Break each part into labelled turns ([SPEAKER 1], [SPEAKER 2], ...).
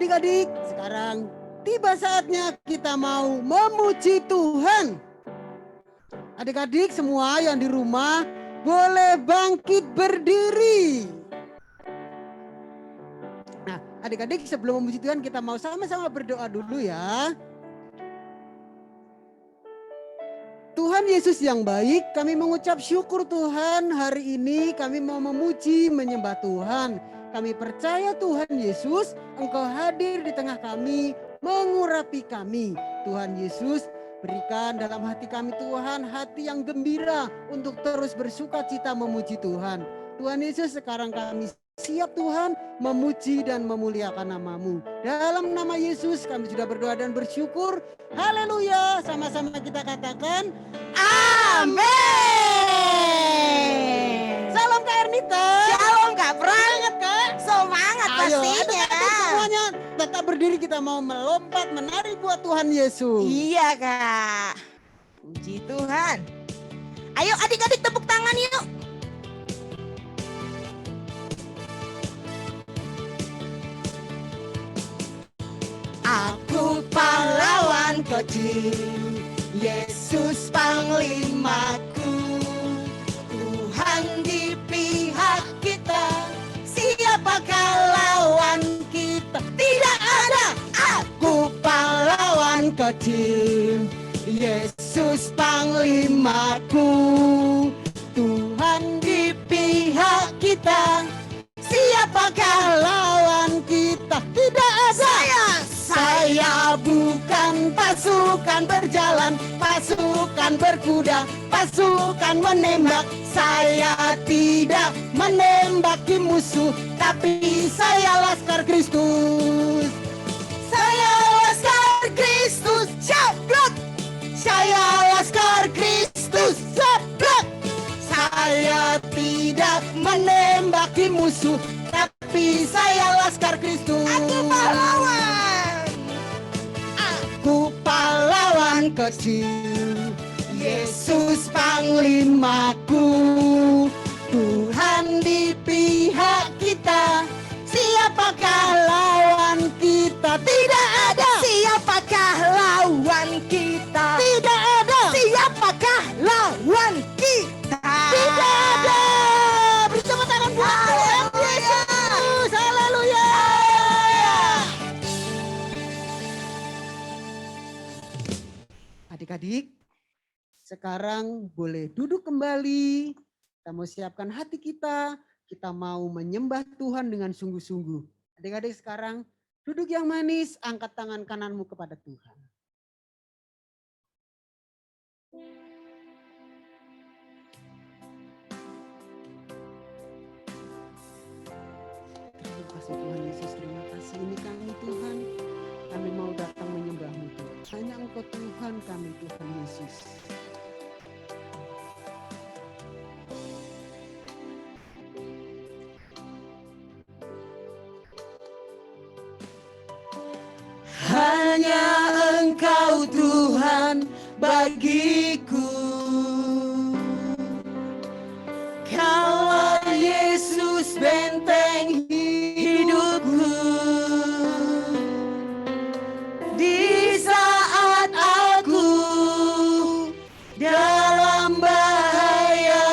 [SPEAKER 1] Adik-adik, sekarang tiba saatnya kita mau memuji Tuhan. Adik-adik semua yang di rumah boleh bangkit berdiri. Nah, adik-adik sebelum memuji Tuhan kita mau sama-sama berdoa dulu ya. Tuhan Yesus yang baik, kami mengucap syukur Tuhan, hari ini kami mau memuji, menyembah Tuhan. Kami percaya Tuhan Yesus, Engkau hadir di tengah kami, mengurapi kami. Tuhan Yesus, berikan dalam hati kami Tuhan, hati yang gembira untuk terus bersuka cita memuji Tuhan. Tuhan Yesus, sekarang kami siap Tuhan memuji dan memuliakan nama-Mu. Dalam nama Yesus kami sudah berdoa dan bersyukur. Haleluya. Sama-sama kita katakan amin. Salam Kak Ernita.
[SPEAKER 2] Shalom Kak Pran.
[SPEAKER 1] Semangat Kak.
[SPEAKER 2] Semangat pastinya.
[SPEAKER 1] Semuanya tetap berdiri, kita mau melompat menari buat Tuhan Yesus.
[SPEAKER 2] Iya Kak. Puji Tuhan. Ayo adik-adik tepuk tangan yuk. Aku pahlawan kecil, Yesus panglimaku, Tuhan di pihak kita, siapakah lawan kita? Tidak ada. Aku pahlawan kecil, Yesus panglimaku, Tuhan di pihak kita, siapakah lawan kita? Tidak ada. Saya bukan pasukan berjalan, pasukan berkuda, pasukan menembak. Saya tidak menembaki musuh, tapi saya laskar Kristus. Saya laskar Kristus, jablok. Saya laskar Kristus, jablok. Saya tidak menembaki musuh, tapi saya laskar Kristus. Aku pahlawan. Aku pahlawan kecil, Yesus panglimaku, Tuhan di pihak kita, siapakah lawan kita? Tidak ada. Siapakah lawan kita? Tidak ada. Siapakah lawan kita? Tidak ada. Beri tepuk tangan buat Tuhan Yesus. Haleluya.
[SPEAKER 1] Adik-adik, sekarang boleh duduk kembali. Kita mau siapkan hati kita. Kita mau menyembah Tuhan dengan sungguh-sungguh. Adik-adik sekarang duduk yang manis, angkat tangan kananmu kepada Tuhan. Terima kasih Tuhan Yesus, terima kasih. Ini kami Tuhan, kami mau datang menyembah-Mu Tuhan. Hanya Engkau Tuhan kami, Tuhan Yesus.
[SPEAKER 2] Hanya Engkau Tuhan bagiku, Kaulah Yesus benteng hidupku. Di saat aku dalam bahaya,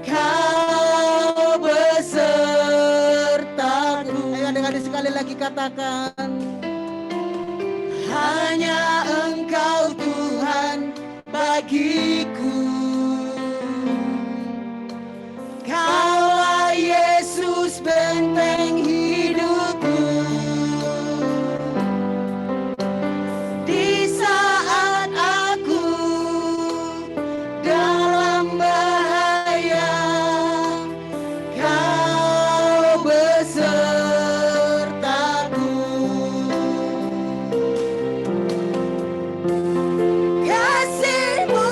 [SPEAKER 2] Kau besertaku.
[SPEAKER 1] Ayo adik-adik sekali lagi katakan.
[SPEAKER 2] Hanya Engkau Tuhan bagiku, Kaulah Yesus benteng hidupku. Di saat aku dalam bahaya, Kau besertaku. Kasih-Mu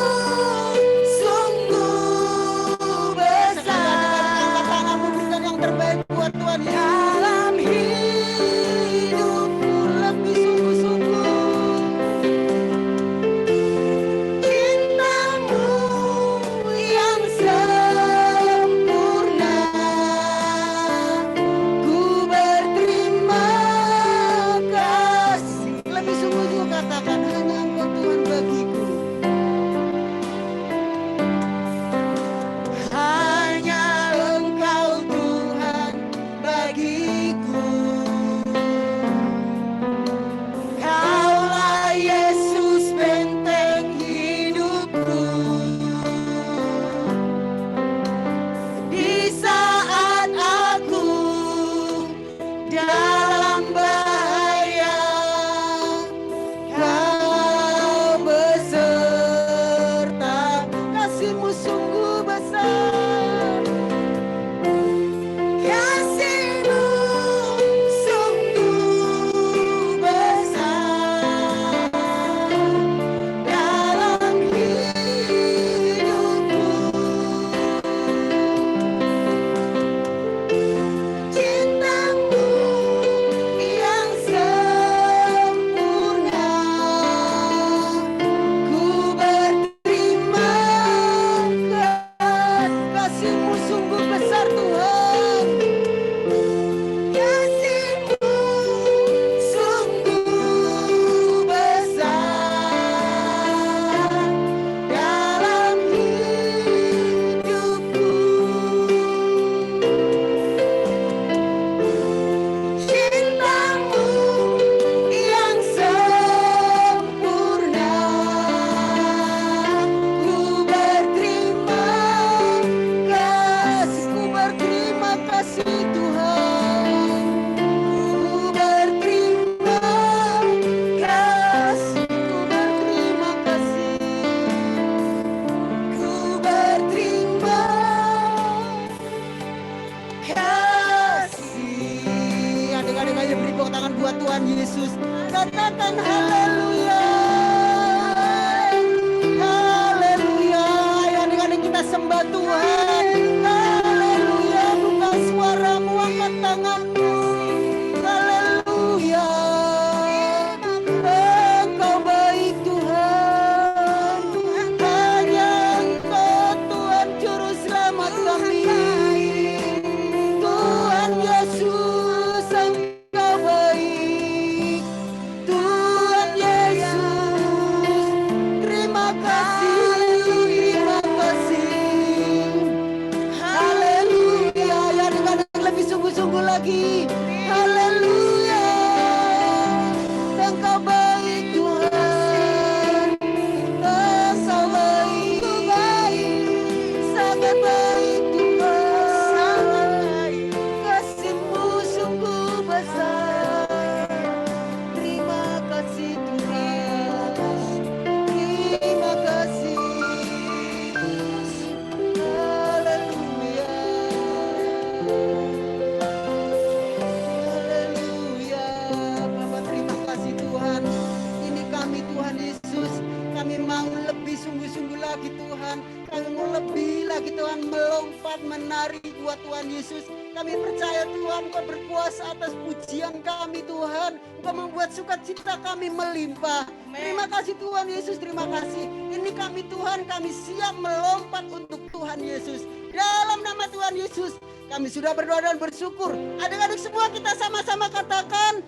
[SPEAKER 1] lebih sungguh-sungguh lagi Tuhan. Kami mau lebih lagi Tuhan melompat menari buat Tuhan Yesus. Kami percaya Tuhan Engkau berkuasa atas pujian kami Tuhan. Engkau membuat sukacita kami melimpah. Terima kasih Tuhan Yesus, terima kasih. Ini kami Tuhan, kami siap melompat untuk Tuhan Yesus. Dalam nama Tuhan Yesus, kami sudah berdoa dan bersyukur. Adik-adik semua kita sama-sama katakan,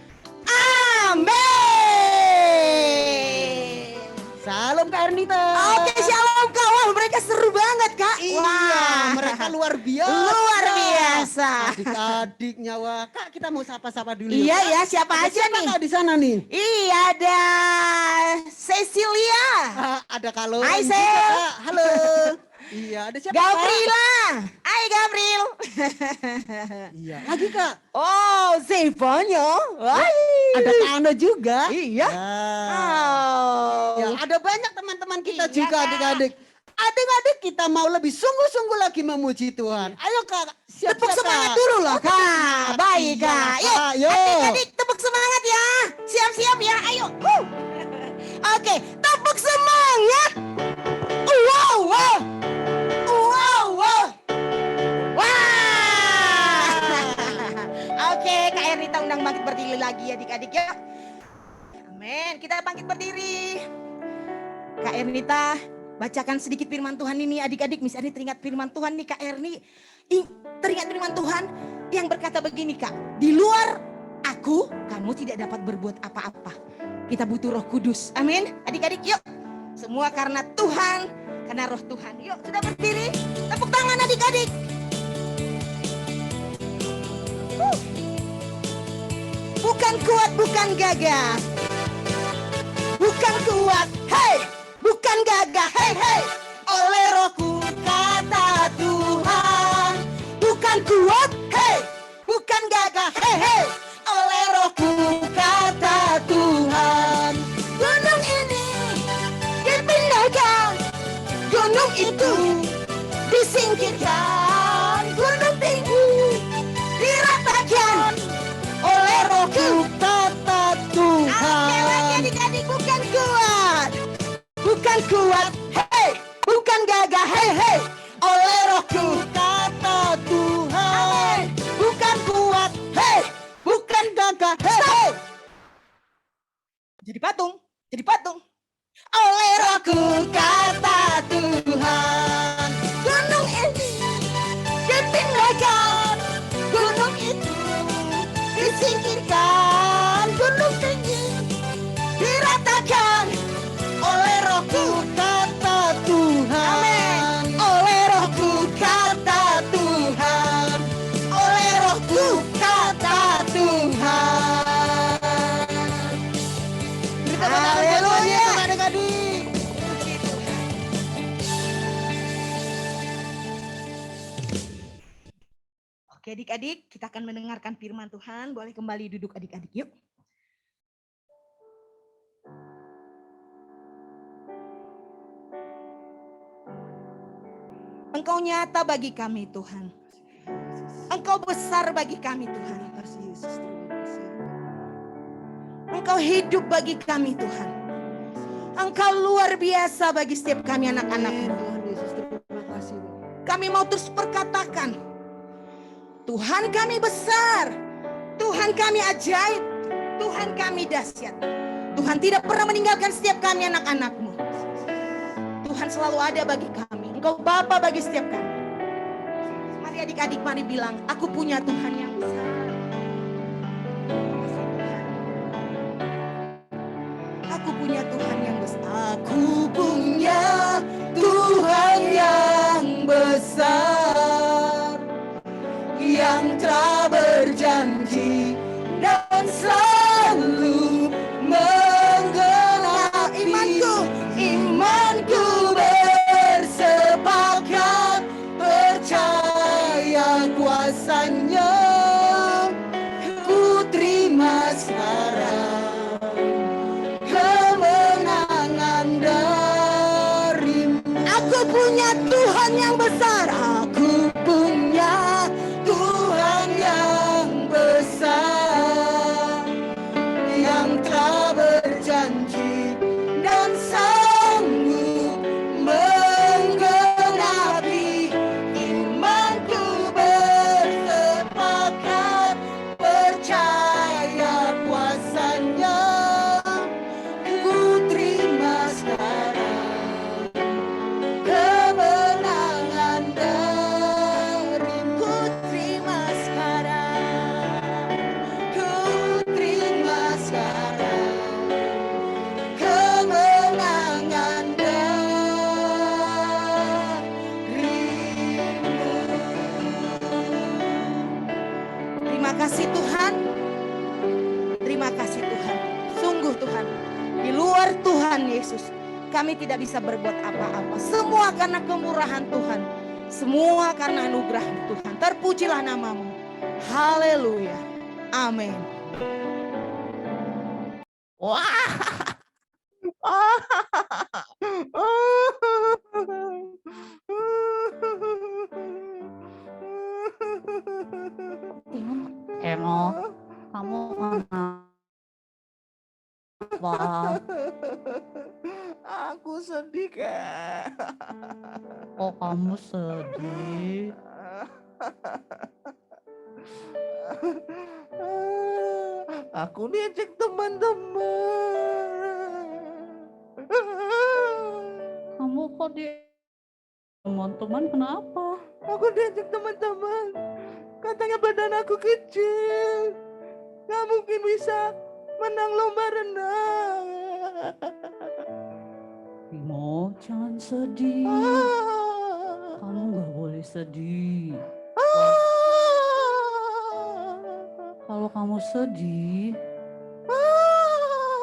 [SPEAKER 2] Amin.
[SPEAKER 1] Salam Kak Ernita.
[SPEAKER 2] Oke, shalom Kak. Wah, mereka seru banget Kak.
[SPEAKER 1] Iya, mereka luar biasa.
[SPEAKER 2] Luar biasa.
[SPEAKER 1] Adik-adik nyawa. Kak, kita mau sapa-sapa dulu.
[SPEAKER 2] Iya
[SPEAKER 1] Kak.
[SPEAKER 2] ya, siapa
[SPEAKER 1] Ada
[SPEAKER 2] aja
[SPEAKER 1] siapa,
[SPEAKER 2] nih?
[SPEAKER 1] Kak, di sana nih?
[SPEAKER 2] Iya, ada Cecilia.
[SPEAKER 1] Ada kalau.
[SPEAKER 2] Hai, Sel.
[SPEAKER 1] Halo. Iya, ada siapa? Kak?
[SPEAKER 2] Gabriela. Hai Gabriel.
[SPEAKER 1] Iya, lagi Kak.
[SPEAKER 2] Oh, Zefanyo.
[SPEAKER 1] Ada Kak Ana juga.
[SPEAKER 2] Iya.
[SPEAKER 1] Ya. Ya, ada banyak teman-teman kita
[SPEAKER 2] Iya,
[SPEAKER 1] juga
[SPEAKER 2] Kak.
[SPEAKER 1] adik-adik. Adik-adik kita mau lebih sungguh-sungguh lagi memuji Tuhan. Ayo Kak, siap-siap
[SPEAKER 2] Tepuk semangat
[SPEAKER 1] Kak.
[SPEAKER 2] dulu loh Kak. Baik
[SPEAKER 1] Iya,
[SPEAKER 2] Kak. Yuk,
[SPEAKER 1] Kak, yuk.
[SPEAKER 2] adik-adik tepuk semangat ya. Siap-siap ya, ayo. Oke, tepuk semangat. Wow, wow. Wow, wow. Wah. Oke, Kak Ernita undang bangkit berdiri lagi adik-adik ya. Amin, kita bangkit berdiri. Kak Ernita, bacakan sedikit firman Tuhan ini adik-adik. Misalnya teringat firman Tuhan nih Kak Erni. Teringat firman Tuhan yang berkata begini Kak. Di luar aku, kamu tidak dapat berbuat apa-apa. Kita butuh Roh Kudus. Amin. Adik-adik yuk. Semua karena Tuhan, karena Roh Tuhan. Yuk sudah berdiri. Tepuk tangan adik-adik. Bukan kuat, bukan gagah. Bukan kuat, hei. Bukan gagah, hei, hei. Oleh Rohku kata Tuhan. Bukan kuat, hei. Bukan gagah, hei, hei. Oleh Rohku kata Tuhan. Gunung ini dipindahkan, gunung itu disingkirkan, gunung tinggi diratakan oleh Rohku kata Tuhan. Oke lagi adik-adik, bukan kuat, bukan kuat, hei, bukan gagah, hei, hei, oleh Rohku kata Tuhan. Bukan kuat, hei, bukan gagah, hei, hei. Jadi patung, jadi patung. Oleh Rohku kata Tuhan. Gunung ini dipindahkan, gunung itu disingkirkan, gunung tinggi diratakan oleh Rohku kata Tuhan. Amin. Oleh Rohku kata Tuhan. Oleh Rohku kata Tuhan. Haleluya.
[SPEAKER 1] Adik-adik.
[SPEAKER 2] Oke adik-adik, kita akan mendengarkan firman Tuhan. Boleh kembali duduk adik-adik yuk. Engkau nyata bagi kami Tuhan. Engkau besar bagi kami Tuhan.
[SPEAKER 1] Terima kasih Yesus, terima kasih.
[SPEAKER 2] Engkau hidup bagi kami Tuhan. Engkau luar biasa bagi setiap kami anak-anak-Mu.
[SPEAKER 1] Tuhan Yesus, terima kasih.
[SPEAKER 2] Kami mau terus perkatakan, Tuhan kami besar, Tuhan kami ajaib, Tuhan kami dahsyat. Tuhan tidak pernah meninggalkan setiap kami anak-anak-Mu. Tuhan selalu ada bagi kami. Engkau Bapa bagi setiap kami. Mari adik-adik, mari bilang, aku punya Tuhan yang besar. Aku punya Tuhan yang besar. Aku punya Tuhan yang besar, yang telah berjanji dan selalu menggenapi. Imanku bersepakat percaya kuasanya. Ku terima sekarang kemenangan darimu. Aku punya Tuhan yang besar. Aku punya Tuhan yang besar, yang telah berjanji dan sanggup kami tidak bisa berbuat apa-apa. Semua karena kemurahan Tuhan. Semua karena anugerah Tuhan. Terpujilah namamu. Haleluya. Amin.
[SPEAKER 3] Wah.
[SPEAKER 4] Eno, kamu kenapa?
[SPEAKER 3] Aku sedih, Kak.
[SPEAKER 4] Kok kamu sedih?
[SPEAKER 3] Aku diajak teman-teman.
[SPEAKER 4] Kamu kok di teman-teman kenapa?
[SPEAKER 3] Aku diajak teman-teman. Katanya badan aku kecil. Gak mungkin bisa menang lomba renang.
[SPEAKER 4] Bimo, jangan sedih. Kamu gak boleh sedih. Kalau kamu sedih,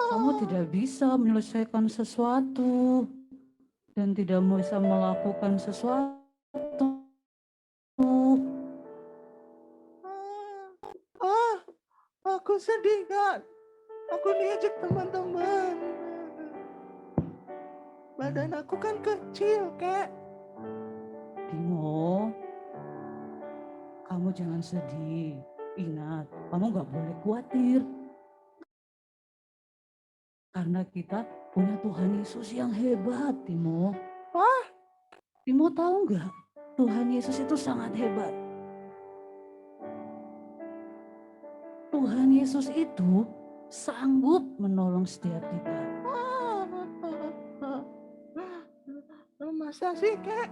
[SPEAKER 4] kamu tidak bisa menyelesaikan sesuatu dan tidak bisa melakukan sesuatu.
[SPEAKER 3] Aku sedih, Kak. Aku diajak teman-teman. Badan aku kan kecil, Kak.
[SPEAKER 4] Bimo, kamu jangan sedih. Ingat, kamu gak boleh khawatir. Karena kita punya Tuhan Yesus yang hebat, Timo.
[SPEAKER 3] Wah.
[SPEAKER 4] Timo tahu nggak? Tuhan Yesus itu sangat hebat. Tuhan Yesus itu sanggup menolong setiap kita.
[SPEAKER 3] Masa sih, Kak?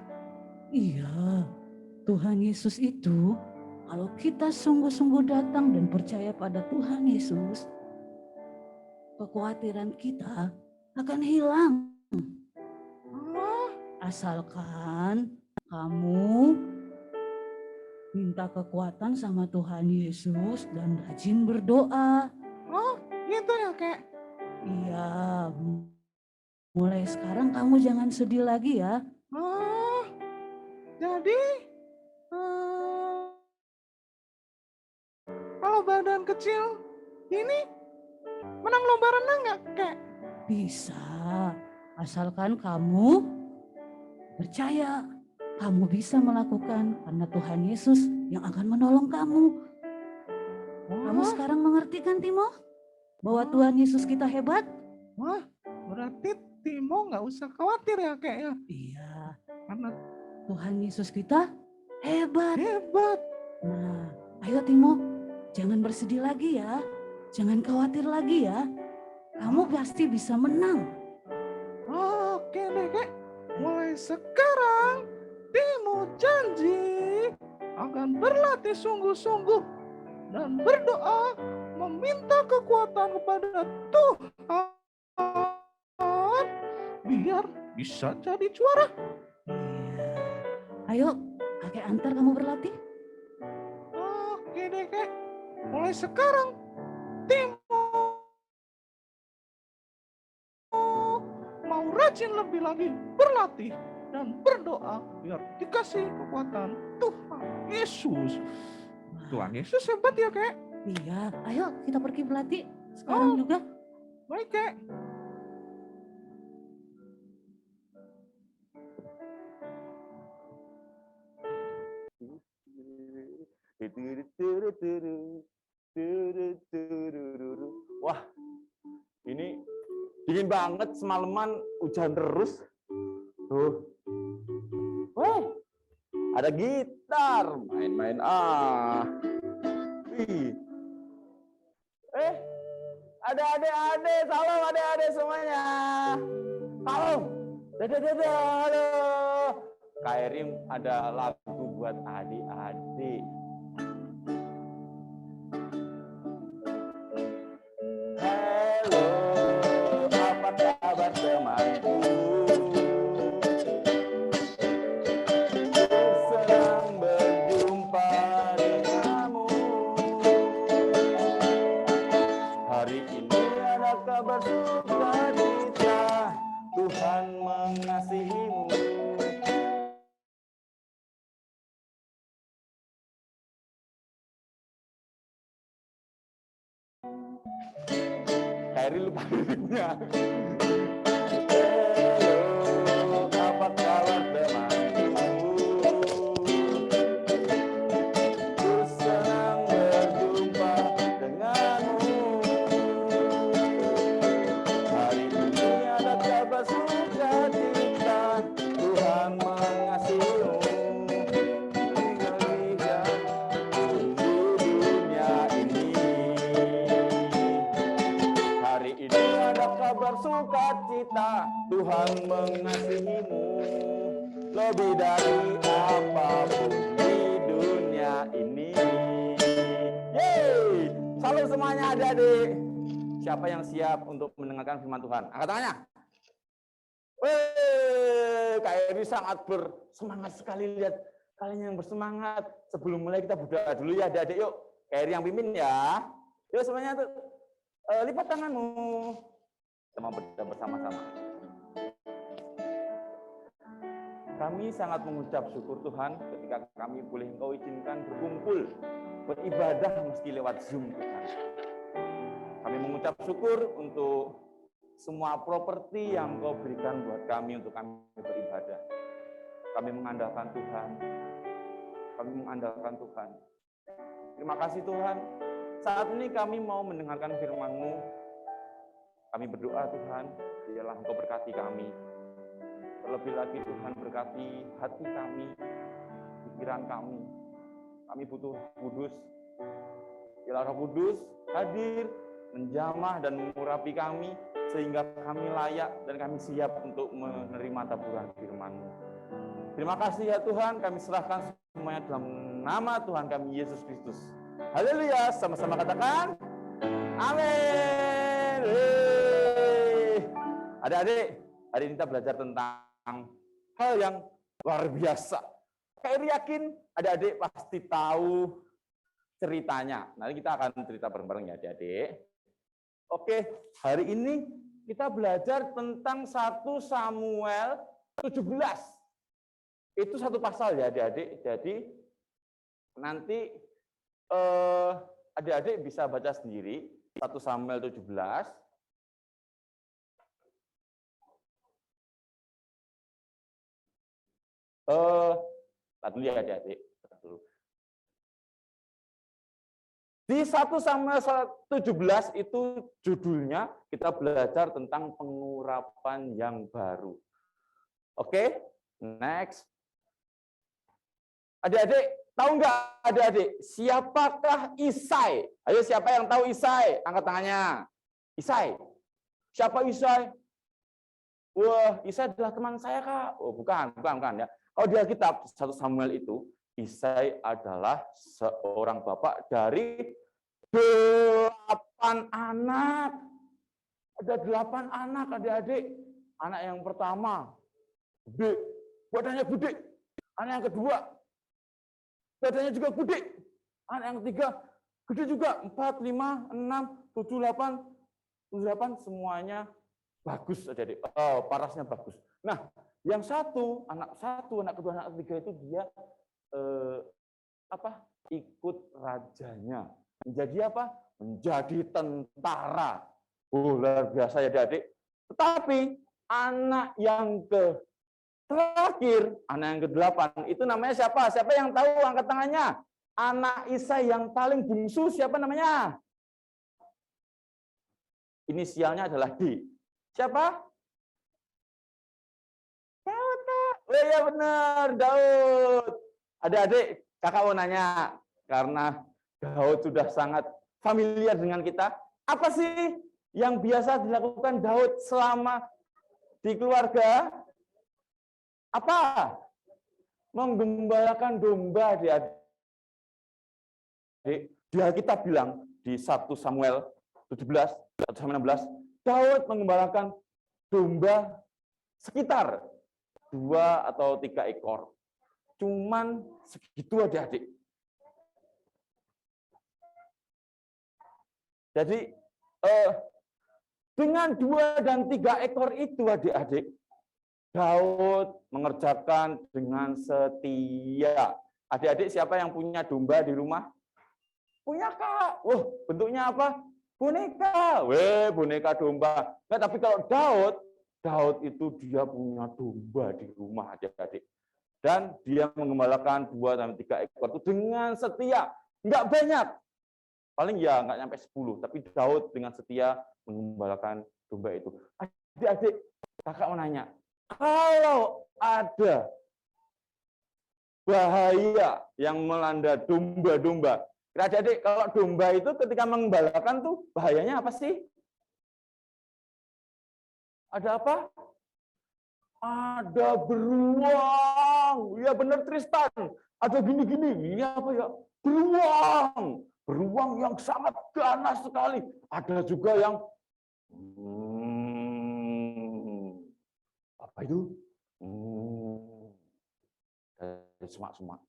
[SPEAKER 4] Iya, Tuhan Yesus itu kalau kita sungguh-sungguh datang dan percaya pada Tuhan Yesus, kekhawatiran kita akan hilang. Asalkan kamu minta kekuatan sama Tuhan Yesus dan rajin berdoa.
[SPEAKER 3] Oh, gitu ya, Kak?
[SPEAKER 4] Iya, mulai sekarang kamu jangan sedih lagi ya.
[SPEAKER 3] Oh, jadi kalau badan kecil ini menang lomba renang nggak, Kak?
[SPEAKER 4] Bisa, asalkan kamu percaya. Kamu bisa melakukan karena Tuhan Yesus yang akan menolong kamu. Kamu sekarang mengerti kan, Timo? Bahwa Tuhan Yesus kita hebat?
[SPEAKER 3] Wah, berarti Timo nggak usah khawatir ya, Kak ya?
[SPEAKER 4] Iya,
[SPEAKER 3] Karena
[SPEAKER 4] Tuhan Yesus kita hebat.
[SPEAKER 3] hebat.
[SPEAKER 4] Nah, ayo Timo, jangan bersedih lagi ya. Jangan khawatir lagi ya. Kamu pasti bisa menang.
[SPEAKER 3] Oke deh, Kak. Mulai sekarang Timo janji akan berlatih sungguh-sungguh dan berdoa meminta kekuatan kepada Tuhan biar bisa jadi juara.
[SPEAKER 4] Iya. Ayo, kakek antar kamu berlatih.
[SPEAKER 3] Oke deh, Kak. Mulai sekarang Timo mau rajin lebih lagi berlatih dan berdoa biar dikasih kekuatan Tuhan Yesus. Tuhan Yesus hebat ya, Kak.
[SPEAKER 4] Iya, ayo kita pergi berlatih sekarang juga.
[SPEAKER 3] Baik, Kak.
[SPEAKER 5] Wah, ini dingin banget, semalaman hujan terus. Tuh. Wah, ada gitar, main-main ah. Wih. Ada adik-adik, salam adik-adik semuanya. Salam. Dadah, halo. Kak Erim ada lagu buat adik-adik. Halo, apa kabar temanku? Senang berjumpa denganmu. Hari ini ada kabar sukacita, Tuhan Eri lupa liriknya. Halo, apa kabar temanku? Ku senang berjumpa denganmu. Hari ini ada kabar sukacita, Tuhan mengasihimu. Hari ini ada kabar sukacita, Tuhan mengasihimu lebih dari apapun di dunia ini. Yeay! Salam semuanya adik-adik. Siapa yang siap untuk mendengarkan firman Tuhan? Angkat tangannya. Kak Eri sangat bersemangat sekali, lihat kalian yang bersemangat. Sebelum mulai kita berdoa dulu ya adik-adik, yuk. Kak Eri yang pimpin ya. Yuk semuanya tuh. Lipat tanganmu. Kita mau berdoa bersama-sama. Kami sangat mengucap syukur Tuhan ketika kami boleh Engkau izinkan berkumpul, beribadah meski lewat Zoom Tuhan. Kami mengucap syukur untuk semua properti yang Engkau berikan buat kami untuk kami beribadah. Kami mengandalkan Tuhan. Kami mengandalkan Tuhan. Terima kasih Tuhan. Saat ini kami mau mendengarkan firman-Mu. Kami berdoa Tuhan, biarlah Engkau berkati kami. Terlebih lagi Tuhan berkati hati kami, pikiran kami. Kami butuh Kudus. Biarlah Roh Kudus hadir, menjamah dan mengurapi kami, sehingga kami layak dan kami siap untuk menerima taburan firman-Mu. Terima kasih ya Tuhan, kami serahkan semuanya dalam nama Tuhan kami Yesus Kristus. Haleluya, sama-sama katakan amin. Adik-adik, hari ini kita belajar tentang hal yang luar biasa. Kayak yakin adik-adik pasti tahu ceritanya. Nanti kita akan cerita bareng-bareng ya adik-adik. Oke, hari ini kita belajar tentang 1 Samuel 17. Itu satu pasal ya adik-adik. Jadi nanti adik-adik bisa baca sendiri 1 Samuel 17. Lihat dulu ya adik-adik. Di 1 Samuel 17 itu judulnya kita belajar tentang pengurapan yang baru. Oke, next. Adik-adik, tahu nggak adik-adik, siapakah Isai? Ayo siapa yang tahu Isai? Angkat tangannya. Isai. Siapa Isai? Wah, Isai adalah teman saya, Kak. Oh, bukan ya. Kalau di Alkitab 1 Samuel itu, Isai adalah seorang bapak dari 8 anak. Ada 8 anak adik-adik. Anak yang pertama, gede, badannya gede. Anak yang kedua, badannya juga gede. Anak yang ketiga, gede juga. 4, 5, 6, 7, 8, semuanya bagus adik-adik. Oh, parasnya bagus. Nah, yang anak kedua, anak ketiga itu dia ikut rajanya. Menjadi apa? Menjadi tentara. Luar biasa ya adik-adik. Tetapi anak yang terakhir, anak yang ke-8, itu namanya siapa? Siapa yang tahu? Angkat tangannya. Anak Isai yang paling bungsu siapa namanya? Inisialnya adalah D. Siapa? Daud. Oh iya benar, Daud. Adik-adik, kakak mau nanya, karena Daud sudah sangat familiar dengan kita. Apa sih yang biasa dilakukan Daud selama di keluarga? Apa? Menggembalakan domba adik-adik. Di Alkitab bilang di 1 Samuel 17, 1 Samuel 16, Daud menggembalakan domba sekitar 2 atau 3 ekor. Cuman segitu adik-adik. Jadi dengan 2 dan 3 ekor itu adik-adik, Daud mengerjakan dengan setia. Adik-adik siapa yang punya domba di rumah? Punya Kak. Bentuknya apa? boneka, boneka domba. Nah, tapi kalau Daud itu dia punya domba di rumah, adik-adik. Dan dia mengembalakan 2-3 ekor itu dengan setia. Enggak banyak. Paling ya enggak nyampe 10. Tapi Daud dengan setia mengembalakan domba itu. Adik-adik, kakak mau nanya. Kalau ada bahaya yang melanda domba-domba, adik-adik, kalau domba itu ketika mengembalakan tuh bahayanya apa sih? Ada apa? Ada beruang. Ya benar Tristan. Ada gini-gini. Ini apa ya? Beruang. Beruang yang sangat ganas sekali. Ada juga yang apa itu? Semak-semak.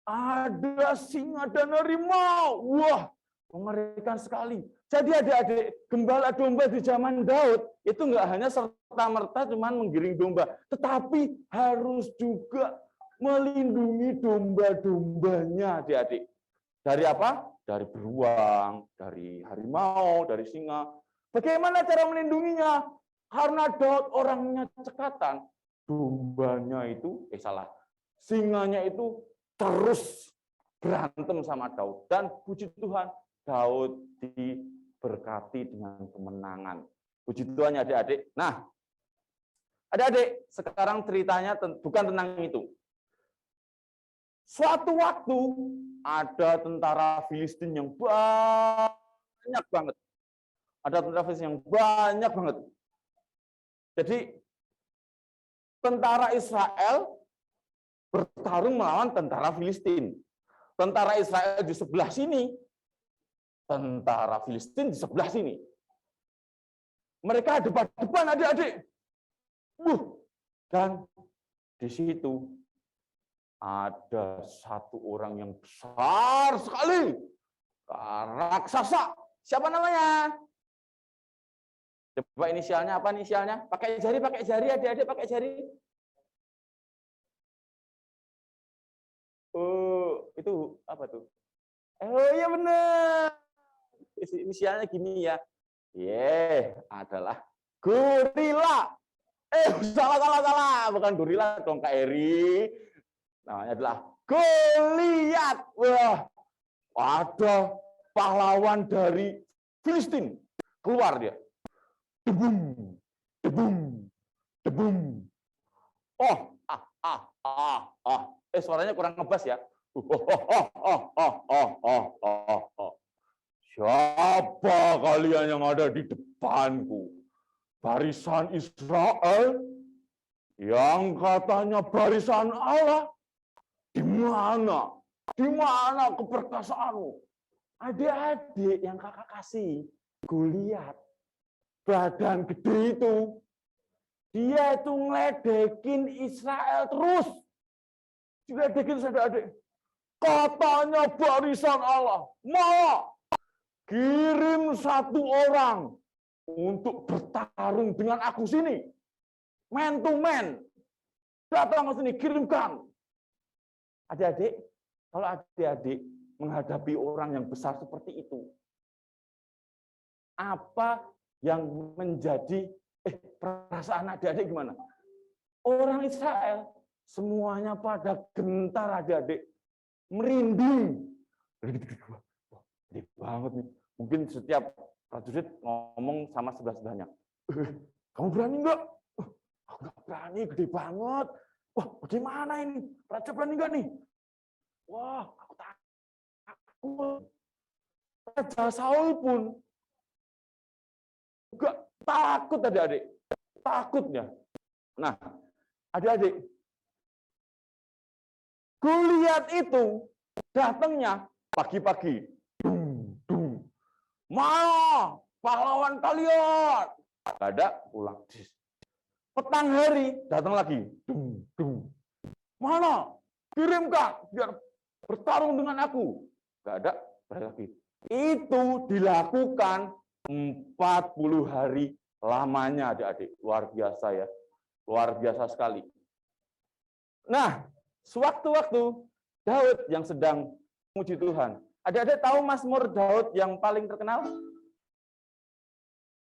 [SPEAKER 5] Ada singa dan harimau. Wah, mengerikan sekali. Jadi adik-adik, gembala domba di zaman Daud itu enggak hanya serta-merta cuman menggiring domba, tetapi harus juga melindungi domba-dombanya, adik-adik. Dari apa? Dari beruang, dari harimau, dari singa. Bagaimana cara melindunginya? Karena Daud orangnya cekatan, dombanya itu, singanya itu terus berantem sama Daud. Dan puji Tuhan, Daud diberkati dengan kemenangan. Puji Tuhan ya adik-adik. Nah, adik-adik, sekarang ceritanya bukan tentang itu. Suatu waktu ada tentara Filistin yang banyak banget. Ada tentara Filistin yang banyak banget. Jadi, tentara Israel bertarung melawan tentara Filistin. Tentara Israel di sebelah sini, tentara Filistin di sebelah sini. Mereka depan-depan adik-adik. Dan di situ ada satu orang yang besar sekali. Raksasa. Siapa namanya? Coba inisialnya apa inisialnya? Pakai jari adik-adik, pakai jari. Oh, itu apa tuh? Oh iya benar. Inisialnya gini ya. Adalah gorila. Salah. Bukan gorila dong, Kak Eri. Namanya adalah Goliat. Wah, ada pahlawan dari Filistin. Keluar dia. Debum. Suaranya kurang ngebas ya. Siapa kalian yang ada di depanku? Barisan Israel yang katanya barisan Allah. Di mana? Di mana keperkasaanmu? Adik-adik yang kakak kasih, Goliat, badan gede itu, dia itu ngeledekin Israel terus. Diledekin adik-adik. Katanya barisan Allah. Mau kirim satu orang untuk bertarung dengan aku sini. Man to man. Datang ke sini, kirimkan. Adik-adik, kalau adik-adik menghadapi orang yang besar seperti itu, apa yang menjadi perasaan adik-adik gimana? Orang Israel semuanya pada gentar adik-adik, merinding. Gede banget nih. Mungkin setiap prajurit ngomong sama sebelah-sebelahnya. Kamu berani enggak? Aku enggak berani, gede banget. Wah, bagaimana ini? Raja berani enggak nih? Wah, aku takut. Raja Saul pun juga takut adik-adik. Takutnya. Nah, adik-adik, Goliat itu datangnya pagi-pagi. Mana pahlawan kalian? Gak ada, pulang. Petang hari datang lagi. Mana? Kirimkan biar bertarung dengan aku. Gak ada, balik lagi. Itu dilakukan 40 hari lamanya adik-adik. Luar biasa ya. Luar biasa sekali. Nah, sewaktu-waktu Daud yang sedang memuji Tuhan, Adik-adik tahu Mazmur Daud yang paling terkenal?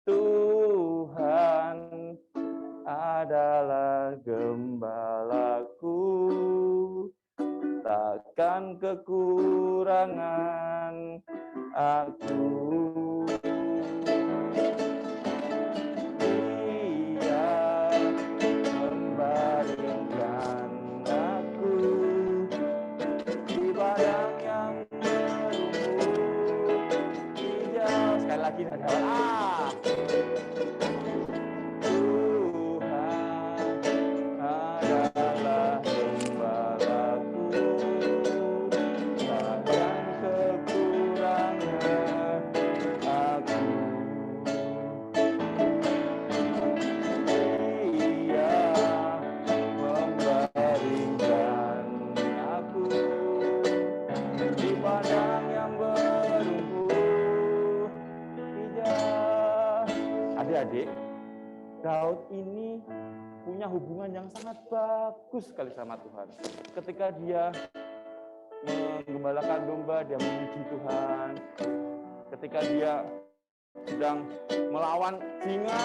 [SPEAKER 5] Tuhan adalah gembalaku, takkan kekurangan aku. Dia membaringkan aku di padang yang berumput hijau. Sekali lagi dari awal. Tuhan adalah gembalaku, takkan kekurangan aku. Dia membaringkan aku di padang yang berumput hijau. Adik-adik, Daud ini punya hubungan yang sangat bagus sekali sama Tuhan. Ketika dia menggembalakan domba, dia memuji Tuhan. Ketika dia sedang melawan singa,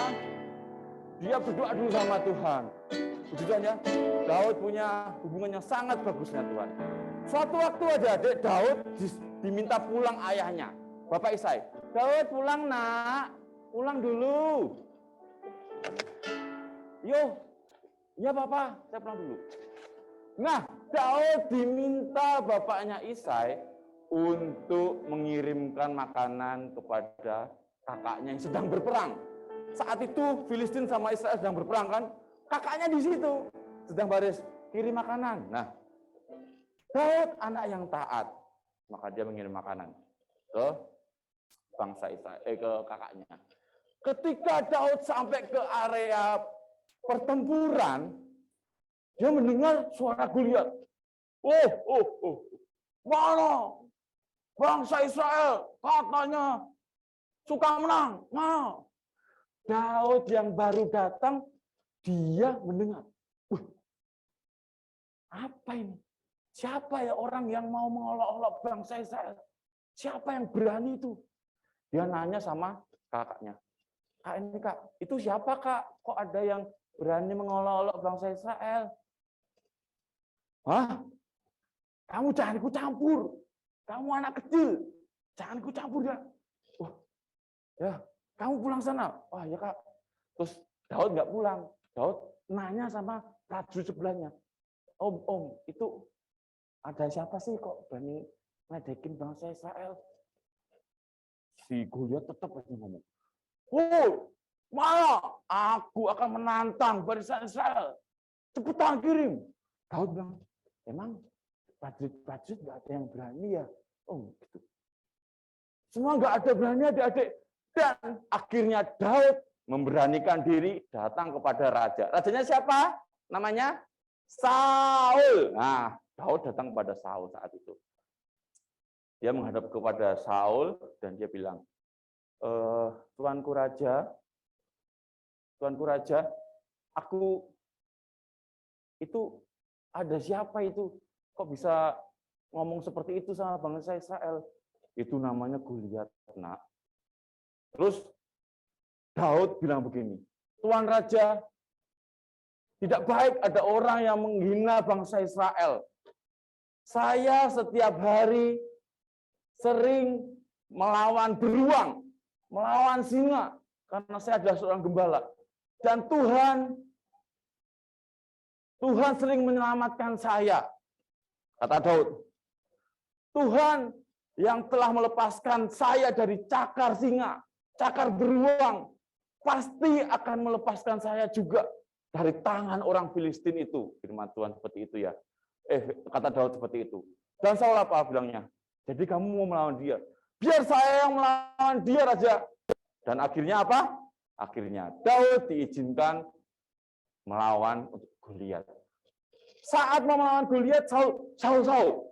[SPEAKER 5] dia berdoa dulu sama Tuhan. Puji Tuhan ya, Daud punya hubungan yang sangat bagus dengan Tuhan. Suatu waktu aja adik, Daud diminta pulang ayahnya, Bapak Isai. Daud pulang nak, pulang dulu. Yo, ya Bapak, saya pulang dulu. Nah, Daud diminta bapaknya Isai untuk mengirimkan makanan kepada kakaknya yang sedang berperang. Saat itu Filistin sama Israel sedang berperang kan, kakaknya di situ sedang baris kirim makanan. Nah, Daud anak yang taat, maka dia mengirim makanan ke bangsa Israel, ke kakaknya. Ketika Daud sampai ke area pertempuran, dia mendengar suara Goliat. Mana bangsa Israel katanya suka menang. Mana? Daud yang baru datang, dia mendengar. Apa ini? Siapa ya orang yang mau mengolok-olok bangsa Israel? Siapa yang berani itu? Dia nanya sama kakaknya. Kak ini kak, itu siapa kak? Kok ada yang berani mengolok-olok bangsa Israel? Hah? Kamu jangan ikut campur. Kamu anak kecil. Jangan ikut campur ya. Wah, ya, kamu pulang sana. Wah ya kak. Terus Daud nggak pulang. Daud nanya sama prajurit sebelahnya. Om, itu ada siapa sih kok berani ngedekin bangsa Israel? Si Goliat tetap aja ngomong. Mana? Aku akan menantang barisan Israel. Cepetan kirim. Daud bilang, emang prajurit nggak ada yang berani ya? Oh, gitu. Semua nggak ada berani adik-adik. Dan akhirnya Daud memberanikan diri datang kepada raja. Rajanya siapa? Namanya Saul. Nah, Daud datang kepada Saul saat itu. Dia menghadap kepada Saul dan dia bilang, Tuanku Raja, aku itu ada siapa itu? Kok bisa ngomong seperti itu sama bangsa Israel? Itu namanya Goliat, nak. Terus Daud bilang begini, Tuan Raja, tidak baik ada orang yang menghina bangsa Israel. Saya setiap hari sering melawan beruang, melawan singa, karena saya adalah seorang gembala. Dan Tuhan sering menyelamatkan saya. Kata Daud, Tuhan yang telah melepaskan saya dari cakar singa, cakar beruang, pasti akan melepaskan saya juga dari tangan orang Filistin itu. Firman Tuhan seperti itu ya. Kata Daud seperti itu. Dan Saul apa bilangnya? Jadi kamu mau melawan dia? Biar saya yang melawan dia, Raja. Dan akhirnya apa? Akhirnya Daud diizinkan melawan Goliat. Saat mau melawan Goliat, Saul, Daud,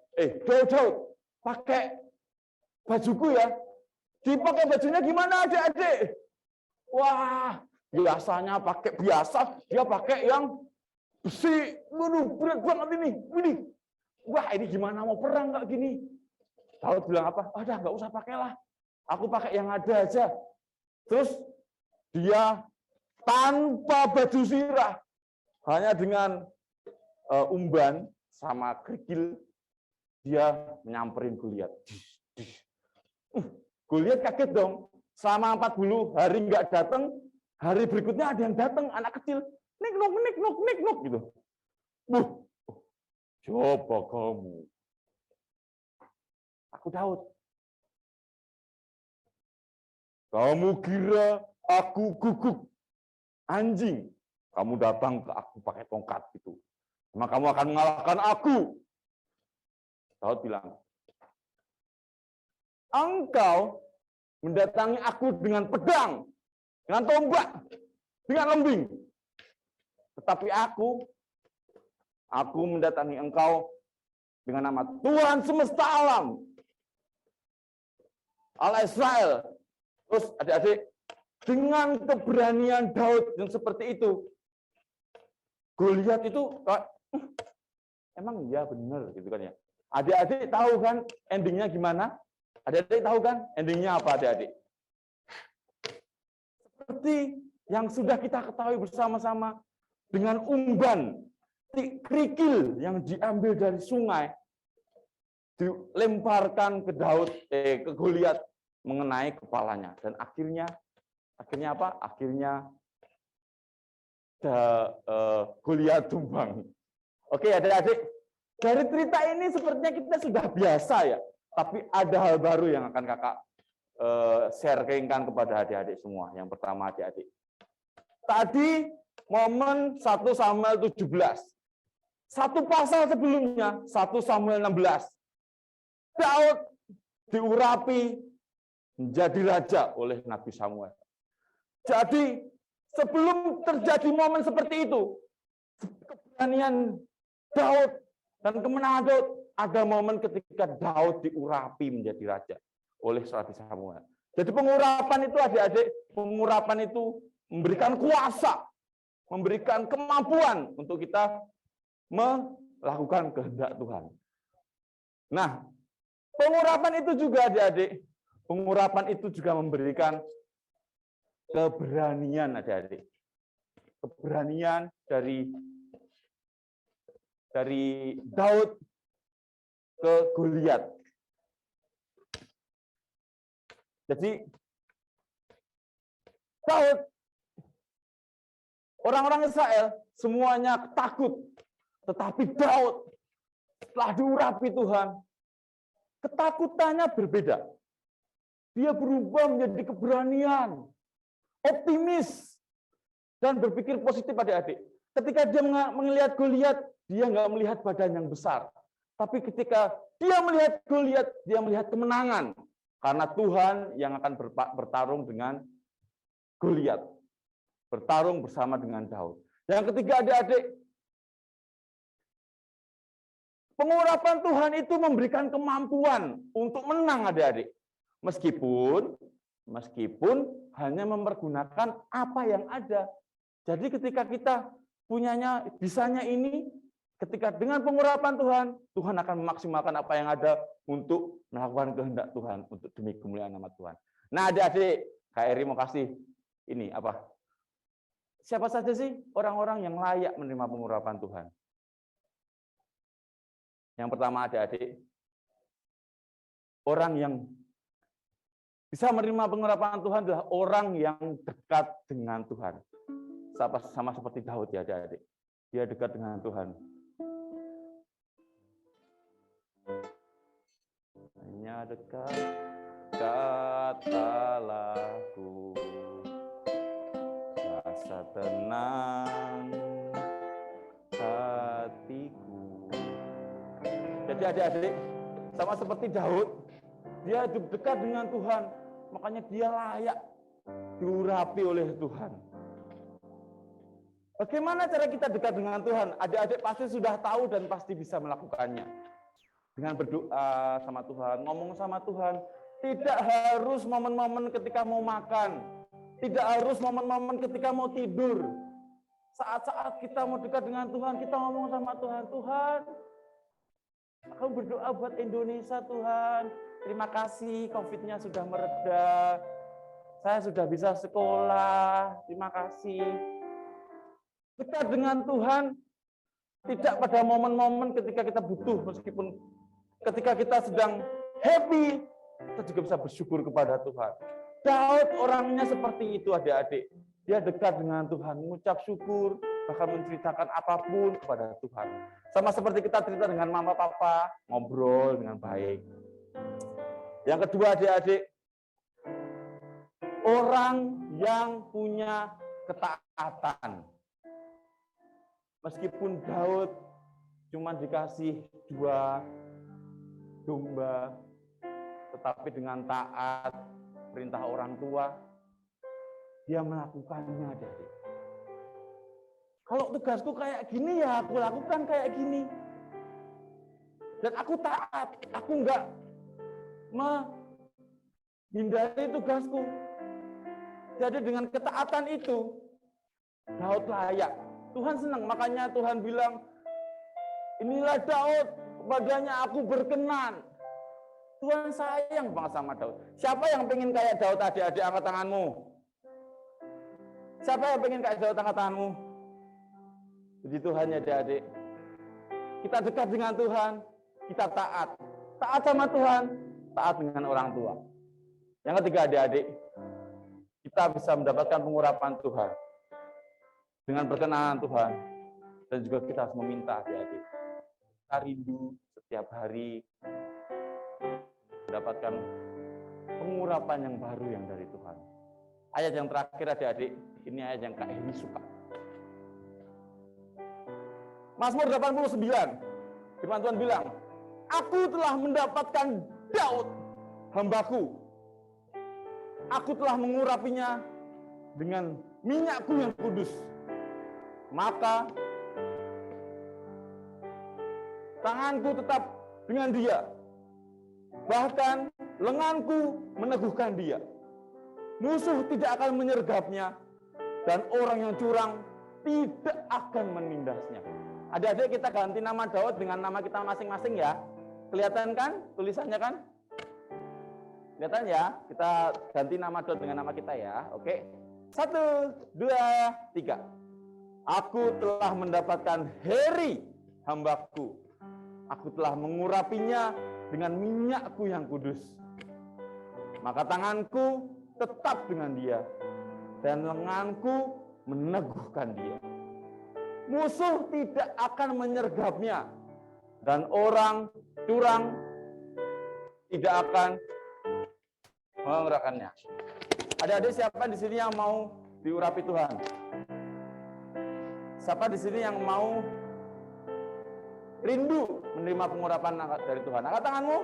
[SPEAKER 5] pakai bajuku ya. Dipakai bajunya gimana adik-adik? Wah, biasanya pakai biasa, dia pakai yang besi. Waduh, berat banget ini. Wah, ini gimana mau perang kayak gini? Daud bilang apa? Udah nggak usah pakailah, aku pakai yang ada aja. Terus dia tanpa baju sirah, hanya dengan umban sama kerikil, dia nyamperin Goliat. Goliat kaget dong. Selama 40 hari nggak datang, hari berikutnya ada yang datang, anak kecil, nik gitu. Coba kamu. Aku Daud. Kamu kira aku guguk anjing? Kamu datang ke aku pakai tongkat itu. Maka kamu akan mengalahkan aku. Daud bilang, engkau mendatangi aku dengan pedang, dengan tombak, dengan lembing. Tetapi aku mendatangi engkau dengan nama Tuhan semesta alam, Allah Israel. Terus adik-adik, dengan keberanian Daud yang seperti itu, Goliat itu emang iya benar gitu kan ya. Adik-adik tahu kan endingnya gimana? Adik-adik tahu kan endingnya apa adik-adik? Seperti yang sudah kita ketahui bersama-sama, dengan umban, kerikil yang diambil dari sungai, dilemparkan ke Daud, ke Goliat, mengenai kepalanya. Dan akhirnya apa? Akhirnya Goliat tumbang. Oke adik-adik, dari cerita ini sepertinya kita sudah biasa ya. Tapi ada hal baru yang akan kakak sharingkan kepada adik-adik semua. Yang pertama adik-adik. Tadi momen 1 Samuel 17. Satu pasal sebelumnya, 1 Samuel 16. Daud diurapi menjadi raja oleh Nabi Samuel. Jadi sebelum terjadi momen seperti itu, keberanian Daud dan kemenangan Daud, ada momen ketika Daud diurapi menjadi raja oleh Nabi Samuel. Jadi pengurapan itu adik-adik, pengurapan itu memberikan kuasa, memberikan kemampuan untuk kita melakukan kehendak Tuhan. Nah, pengurapan itu juga adik-adik, pengurapan itu juga memberikan keberanian adik-adik. Keberanian dari Daud ke Goliat. Jadi Daud, orang-orang Israel semuanya takut, tetapi Daud setelah diurapi Tuhan, ketakutannya berbeda. Dia berubah menjadi keberanian, optimis, dan berpikir positif adik-adik. Ketika dia melihat Goliat, dia nggak melihat badan yang besar. Tapi ketika dia melihat Goliat, dia melihat kemenangan. Karena Tuhan yang akan bertarung dengan Goliat. Bertarung bersama dengan Daud. Yang ketiga adik-adik, pengurapan Tuhan itu memberikan kemampuan untuk menang adik-adik. Meskipun hanya mempergunakan apa yang ada. Jadi ketika kita bisanya ini, ketika dengan pengurapan Tuhan, Tuhan akan memaksimalkan apa yang ada untuk melakukan kehendak Tuhan, untuk demi kemuliaan nama Tuhan. Nah adik-adik, Kak Eri mau kasih ini apa? Siapa saja sih orang-orang yang layak menerima pengurapan Tuhan? Yang pertama adik-adik, orang yang bisa menerima pengurapan Tuhan adalah orang yang dekat dengan Tuhan. Sama seperti Daud ya adik-adik. Dia dekat dengan Tuhan. Hanya dekat kataku, rasa tenang hatiku. Jadi adik-adik, sama seperti Daud, dia hidup dekat dengan Tuhan, makanya dia layak diurapi oleh Tuhan. Bagaimana cara kita dekat dengan Tuhan? Adik-adik pasti sudah tahu dan pasti bisa melakukannya. Dengan berdoa sama Tuhan, ngomong sama Tuhan. Tidak harus momen-momen ketika mau makan. Tidak harus momen-momen ketika mau tidur. Saat-saat kita mau dekat dengan Tuhan, kita ngomong sama Tuhan, Tuhan, Kami berdoa buat Indonesia Tuhan. Terima kasih COVID-nya sudah mereda. Saya sudah bisa sekolah. Terima kasih. Dekat dengan Tuhan, tidak pada momen-momen ketika kita butuh, meskipun ketika kita sedang happy, kita juga bisa bersyukur kepada Tuhan. Daud orangnya seperti itu, adik-adik. Dia dekat dengan Tuhan, mengucap syukur, bahkan menceritakan apapun kepada Tuhan. Sama seperti kita cerita dengan mama papa, ngobrol dengan baik. Yang kedua, adik-adik, orang yang punya ketaatan. Meskipun Daud cuma dikasih 2 domba, tetapi dengan taat perintah orang tua, dia melakukannya, adik-adik. Kalau tugasku kayak gini, ya aku lakukan kayak gini. Dan aku taat, aku enggak menghindari tugasku. Jadi dengan ketaatan itu, Daud layak. Tuhan senang, makanya Tuhan bilang, inilah Daud, kepadanya aku berkenan. Tuhan sayang banget sama Daud. Siapa yang pengen kayak Daud, adik-adik, angkat tanganmu? Siapa yang pengen kayak Daud, angkat tanganmu? Jadi Tuhan ya adik-adik. Kita dekat dengan Tuhan, kita taat. Taat sama Tuhan, taat dengan orang tua. Yang ketiga, adik-adik, kita bisa mendapatkan pengurapan Tuhan dengan perkenanan Tuhan, dan juga kita harus meminta, adik-adik. Kita rindu setiap hari mendapatkan pengurapan yang baru yang dari Tuhan. Ayat yang terakhir, adik-adik, ini ayat yang Kak Heni suka. Mazmur 89, firman Tuhan bilang, aku telah mendapatkan Daud, hambaku. Aku telah mengurapinya dengan minyakku yang kudus. Maka tanganku tetap dengan dia. Bahkan lenganku meneguhkan dia. Musuh tidak akan menyergapnya, dan orang yang curang tidak akan menindasnya. Adik-adik, kita ganti nama Daud dengan nama kita masing-masing ya. Kelihatan kan tulisannya kan? Kelihatan ya? Kita ganti nama Daud dengan nama kita ya. Oke. 1, 2, 3. Aku telah mendapatkan Heri, hambaku. Aku telah mengurapinya dengan minyakku yang kudus. Maka tanganku tetap dengan dia, dan lenganku meneguhkan dia. Musuh tidak akan menyergapnya, dan orang curang tidak akan menggerakkannya. Adik-adik, siapa di sini yang mau diurapi Tuhan? Siapa di sini yang mau rindu menerima pengurapan dari Tuhan? Angkat tanganmu.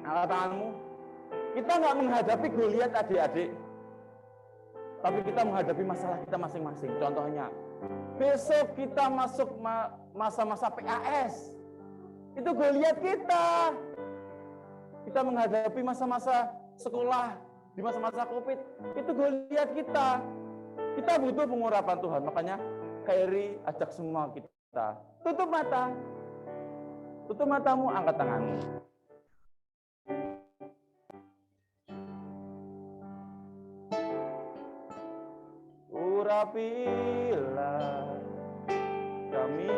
[SPEAKER 5] Angkat tanganmu. Kita nggak menghadapi Goliat, adik-adik, tapi kita menghadapi masalah kita masing-masing. Contohnya, besok kita masuk masa-masa PAS. Itu Goliat kita. Kita menghadapi masa-masa sekolah, di masa-masa COVID. Itu Goliat kita. Kita butuh pengurapan Tuhan. Makanya Khairi ajak semua kita. Tutup mata. Tutup matamu, angkat tanganmu. Urapilah kami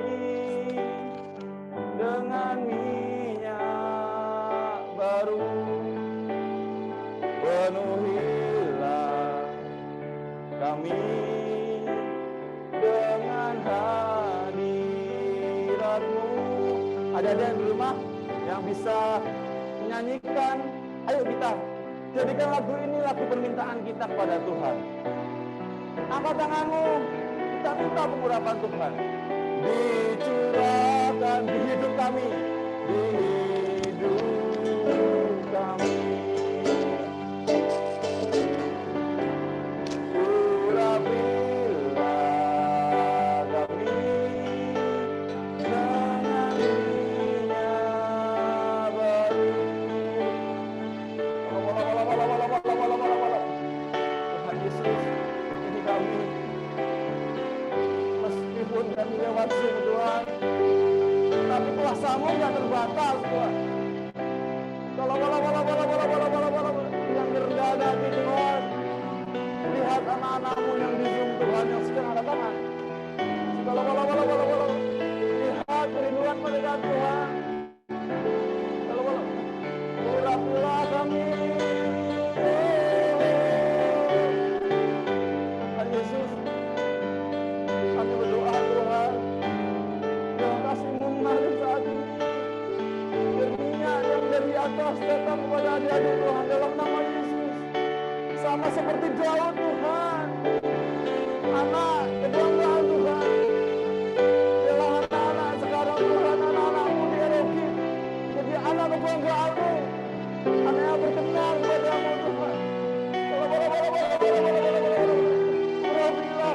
[SPEAKER 5] dengan minyak baru, penuhilah kami dengan hadirat-Mu. Ada di rumah yang bisa menyanyikan, ayo kita jadikan lagu ini lagu permintaan kita kepada Tuhan. Angkat tanganmu, kita minta pengurapan Tuhan. Dicurahkan di hidup kami, di hidup kami. Urapilah kami dengan minyak baru. Tuhan Yesus, kami, meskipun kami lewat Zoom Tuhan, tapi kuasa-Mu nggak terbatas, Tuhan. Yang rendah hati Tuhan, lihat anak-anak-Mu yang di Zoom Tuhan yang sedang ada tangan. Lihat kerinduan mereka Tuhan. Urapilah kami. Tuhan Yesus, kami berdoa Tuhan, Tuhan kasih-Mu mengalir saat ini. Minyak yang dari atas datang kepada adik-adik Tuhan dalam nama Yesus. Sama seperti Daud Tuhan, anak kebanggaan Tuhan. Biarlah anak-anak sekarang Tuhan, anak-anak-Mu diarahkan jadi anak kebanggaan-Mu, anak yang berkenan kepada-Mu Tuhan. Urapilah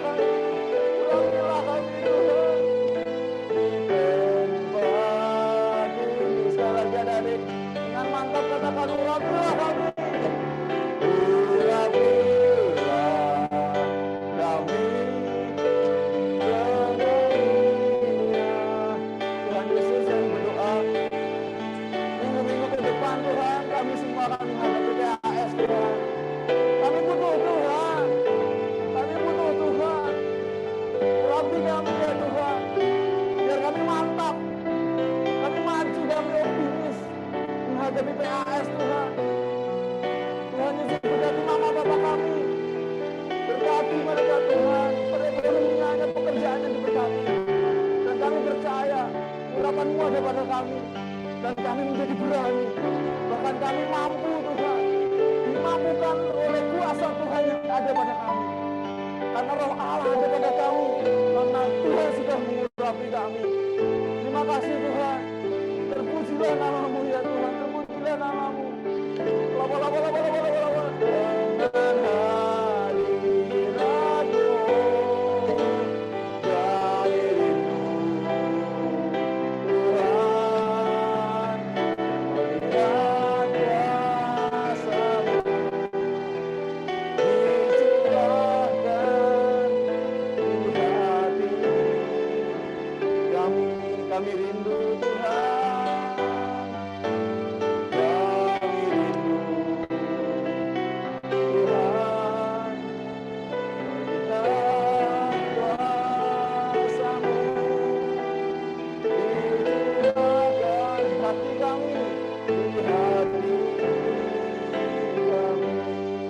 [SPEAKER 5] kami, urapilah kami Tuhan. Sekali lagi adik-adik, dengan mantap katakan urapilah kami. Urapilah kami Tuhan Yesus yang berdoa. Minggu-minggu ke depan Tuhan, kami semua akan menghadapi PAS Tuhan. Kami butuh Tuhan. Kami butuh Tuhan. Urapi kami ya Tuhan. Biar kami mantap. Kami maju, kami optimis menghadapi PAS Tuhan. Tuhan Yesus berkati mama bapak kami. Berkati mereka Tuhan. Mereka mengingatkan pekerjaan yang diberkati. Dan kami percaya urapan-Mu ada pada kami. Dan kami menjadi berani. Bahkan kami mampu Tuhan. Dimampukan oleh kuasa Tuhan yang ada pada kami. Karena roh Allah ada pada kami. Karena Tuhan sudah mengurapi kami. Terima kasih Tuhan. Terpujilah nama-Mu ya Tuhan. Terpujilah nama-Mu. Dan hadirat-Mu kami rindu Tuhan. Melihat kuasa-Mu dicurahkan di hati kami. Kami rindu Tuhan. Kami rindu Tuhan. Melihat kuasa-Mu dicurahkan hati kami, di hati kami.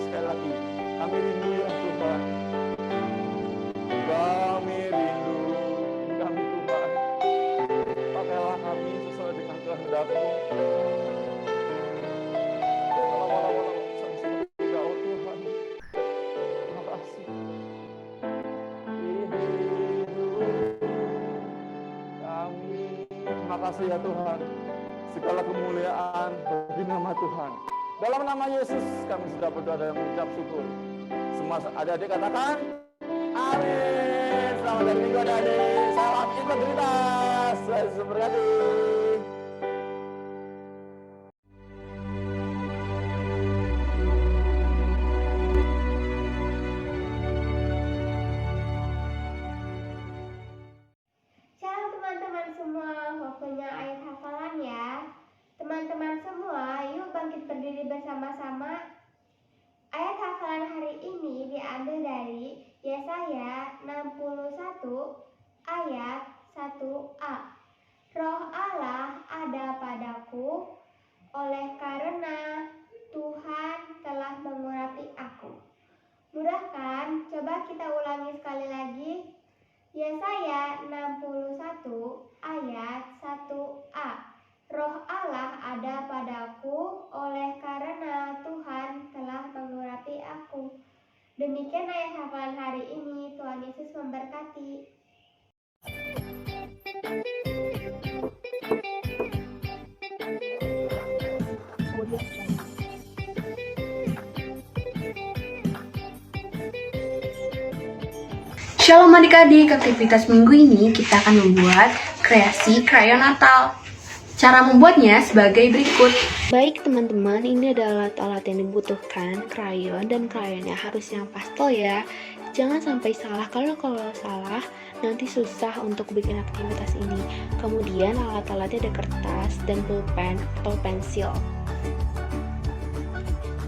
[SPEAKER 5] Sekali lagi, kami rindu ya Tuhan. Kami rindu kami Tuhan. Pakailah kami sesuai dengan kehendak-Mu. Sang seperti Daud Tuhan. Terima kasih. Hidup kami. Terima kasih ya Tuhan. Segala kemuliaan bagi nama Tuhan. Dalam nama Yesus kami sudah berdoa dan mengucap syukur. Semua adik-adik katakan amin. Selamat hari Minggu adik-adik. Salam integritas. Yesus berkati.
[SPEAKER 6] Shalom teman-teman semua, waktunya ayat hafalan ya. Teman-teman semua, yuk bangkit berdiri bersama-sama. Ayat hafalan hari ini diambil dari Yesaya 61 ayat 1a. Roh Allah ada padaku, oleh karena Tuhan telah mengurapi aku. Mudah kan? Coba kita ulangi sekali lagi. Yesaya 61 ayat 1a. Roh Allah ada padaku, oleh karena Tuhan telah mengurapi aku. Demikian ayat hafalan hari ini. Tuhan Yesus memberkati.
[SPEAKER 7] Shalom adik-adik, aktivitas minggu ini kita akan membuat kreasi krayon Natal. Cara membuatnya sebagai berikut.
[SPEAKER 8] Baik teman-teman, ini adalah alat-alat yang dibutuhkan, krayon, dan krayonnya harus yang pastel ya. Jangan sampai salah, kalau salah nanti susah untuk bikin aktivitas ini. Kemudian alat-alatnya ada kertas dan pulpen atau pensil.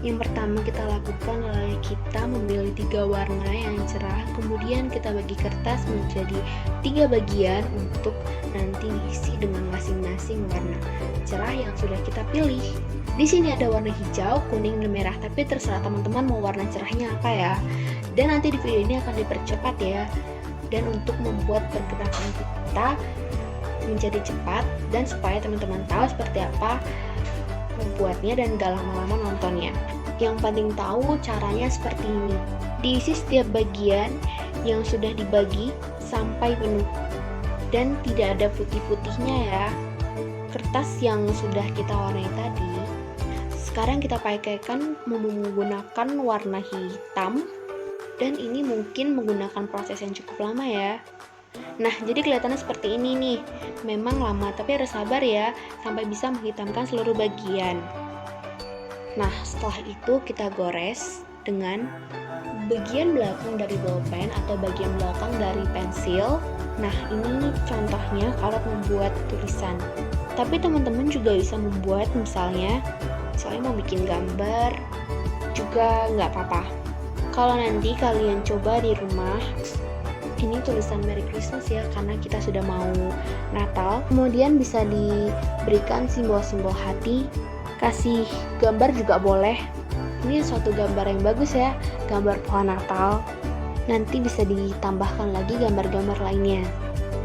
[SPEAKER 8] Yang pertama kita lakukan adalah kita memilih 3 warna yang cerah, kemudian kita bagi kertas menjadi 3 bagian untuk nanti diisi dengan masing-masing warna cerah yang sudah kita pilih. Di sini ada warna hijau, kuning, dan merah, tapi terserah teman-teman mau warna cerahnya apa ya. Dan nanti di video ini akan dipercepat ya. Dan untuk membuat pergerakan kita menjadi cepat dan supaya teman-teman tahu seperti apa membuatnya dan gak lama-lama nontonnya. Yang penting tahu caranya seperti ini. Diisi setiap bagian yang sudah dibagi sampai penuh. Dan tidak ada putih-putihnya ya. Kertas yang sudah kita warnai tadi, sekarang kita pakaikan menggunakan warna hitam. Dan ini mungkin menggunakan proses yang cukup lama ya. Nah, jadi kelihatannya seperti ini nih. Memang lama, tapi harus sabar ya, sampai bisa menghitamkan seluruh bagian. Nah, setelah itu kita gores dengan bagian belakang dari bolpen atau bagian belakang dari pensil. Nah, ini contohnya kalau membuat tulisan. Tapi teman-teman juga bisa membuat misalnya mau bikin gambar, juga nggak apa-apa. Kalau nanti kalian coba di rumah, ini tulisan Merry Christmas ya, karena kita sudah mau Natal. Kemudian bisa diberikan simbol-simbol hati, kasih gambar juga boleh. Ini suatu gambar yang bagus ya, gambar pohon Natal. Nanti bisa ditambahkan lagi gambar-gambar lainnya.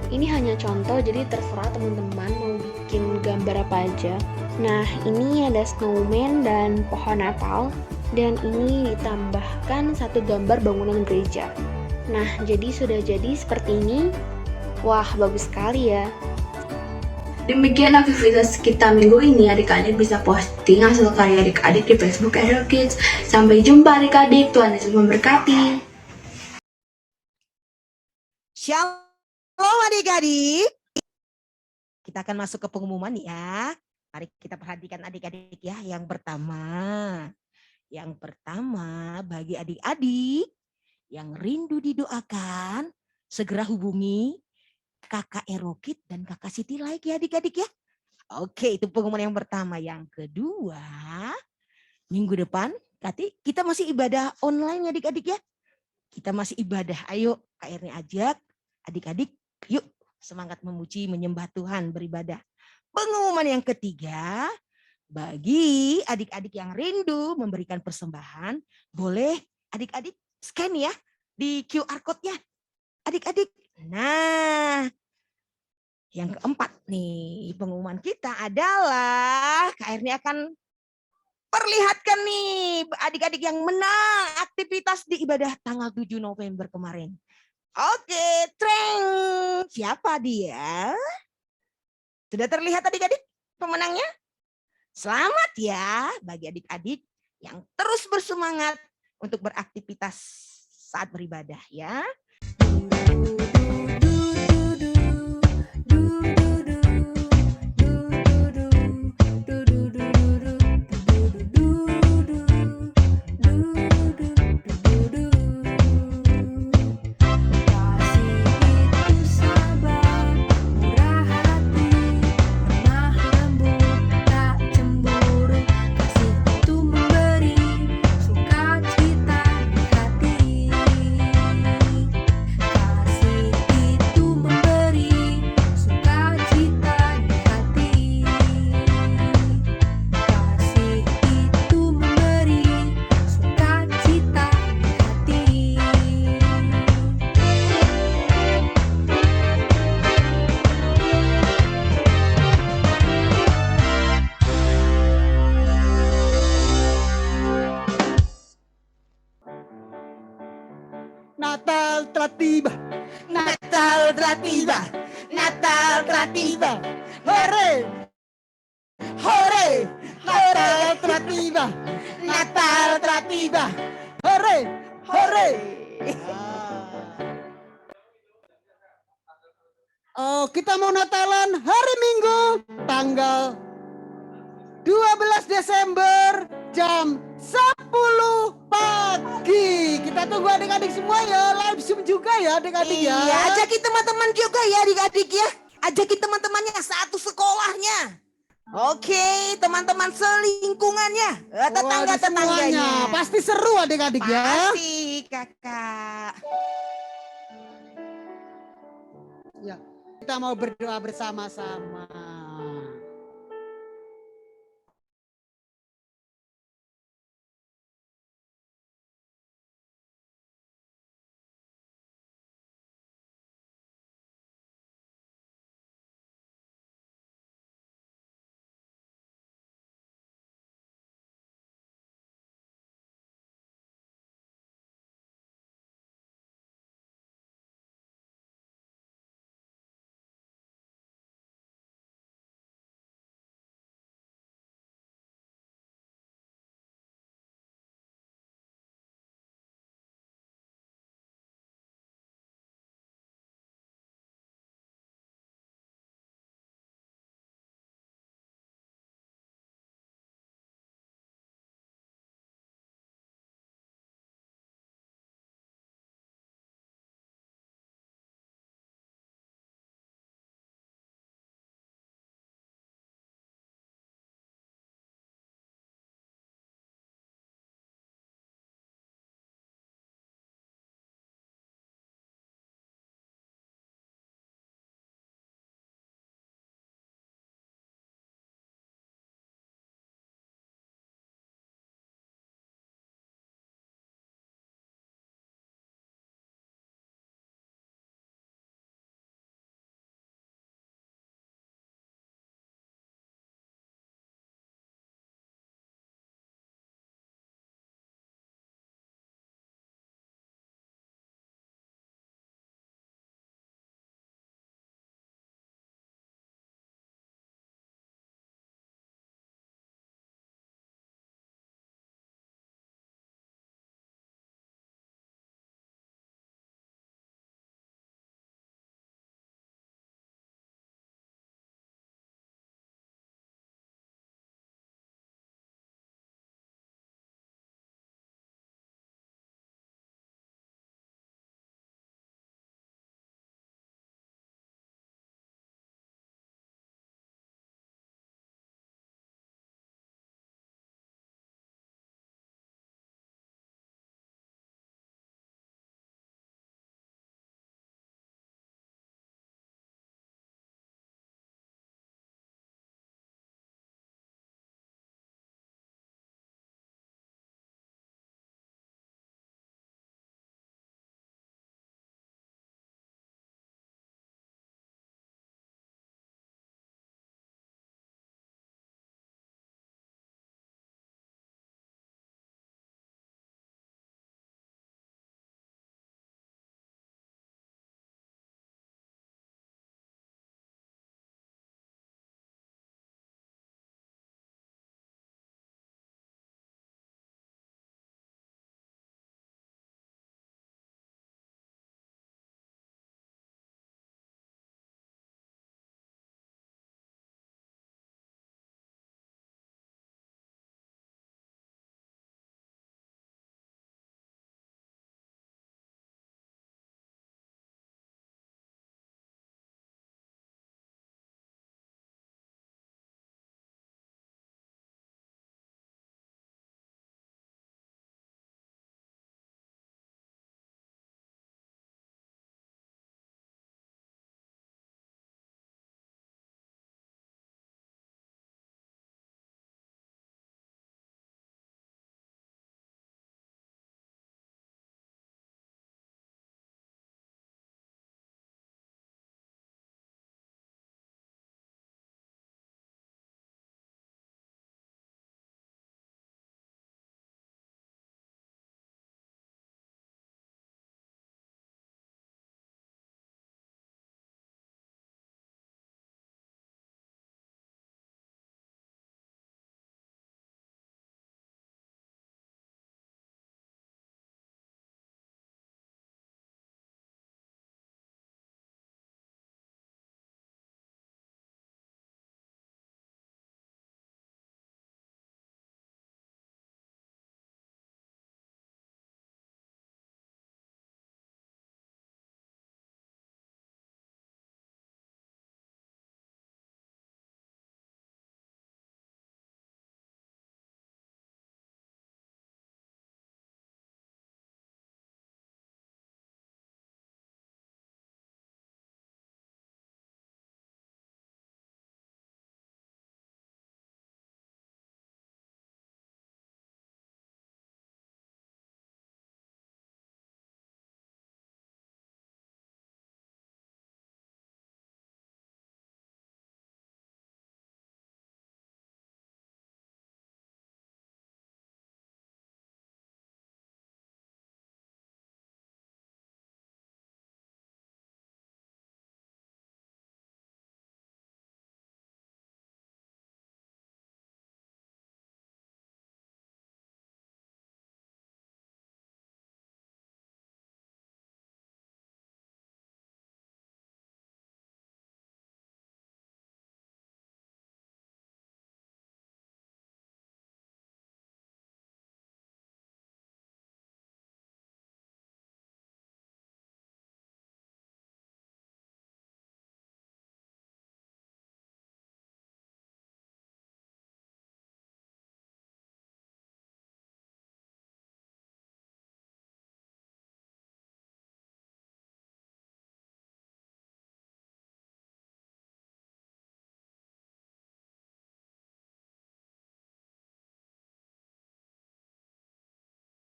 [SPEAKER 8] Ini hanya contoh, jadi terserah teman-teman mau bikin gambar apa aja. Nah, ini ada snowman dan pohon Natal. Dan ini ditambahkan satu gambar bangunan gereja. Nah, jadi sudah jadi seperti ini. Wah, bagus sekali ya.
[SPEAKER 7] Demikian aktivitas kita minggu ini. Adik-adik bisa posting hasil karya adik-adik di Facebook Ariel Kids. Sampai jumpa adik-adik. Tuhan Yesus memberkati.
[SPEAKER 2] Shalom adik-adik. Kita akan masuk ke pengumuman ya. Mari kita perhatikan adik-adik ya. Yang pertama bagi adik-adik yang rindu didoakan, segera hubungi Kakak Erokit dan Kakak Siti Like ya adik-adik ya. Oke, itu pengumuman yang pertama. Yang kedua, minggu depan kita masih ibadah online ya adik-adik ya. Kita masih ibadah. Ayo Kak Erni ajak adik-adik, yuk semangat memuji, menyembah Tuhan, beribadah. Pengumuman yang ketiga, bagi adik-adik yang rindu memberikan persembahan, boleh adik-adik scan ya di QR code-nya. Adik-adik. Nah, yang keempat nih, pengumuman kita adalah Kak Erni akan perlihatkan nih adik-adik yang menang aktivitas di ibadah tanggal 7 November kemarin. Oke, treng. Siapa dia? Sudah terlihat adik-adik pemenangnya? Selamat ya bagi adik-adik yang terus bersemangat untuk beraktivitas saat beribadah ya.
[SPEAKER 1] Natal telah tiba.
[SPEAKER 2] Natal telah tiba. Natal telah tiba.
[SPEAKER 1] Hore! Hore! Natal telah tiba.
[SPEAKER 2] Natal telah tiba.
[SPEAKER 1] Hore! Hore! Oh, kita mau Natalan hari Minggu tanggal 12 Desember jam 10 pagi. Kita tunggu adik-adik semua ya, live Zoom juga ya adik-adik ya.
[SPEAKER 2] Iya, ajakin teman-teman juga ya adik-adik ya. Ajakin teman-temannya satu sekolahnya. Oke, teman-teman selingkungannya, tetangga-tetangganya.
[SPEAKER 1] Semuanya. Pasti seru adik-adik ya.
[SPEAKER 2] Pasti, Kakak.
[SPEAKER 1] Ya, kita mau berdoa bersama-sama.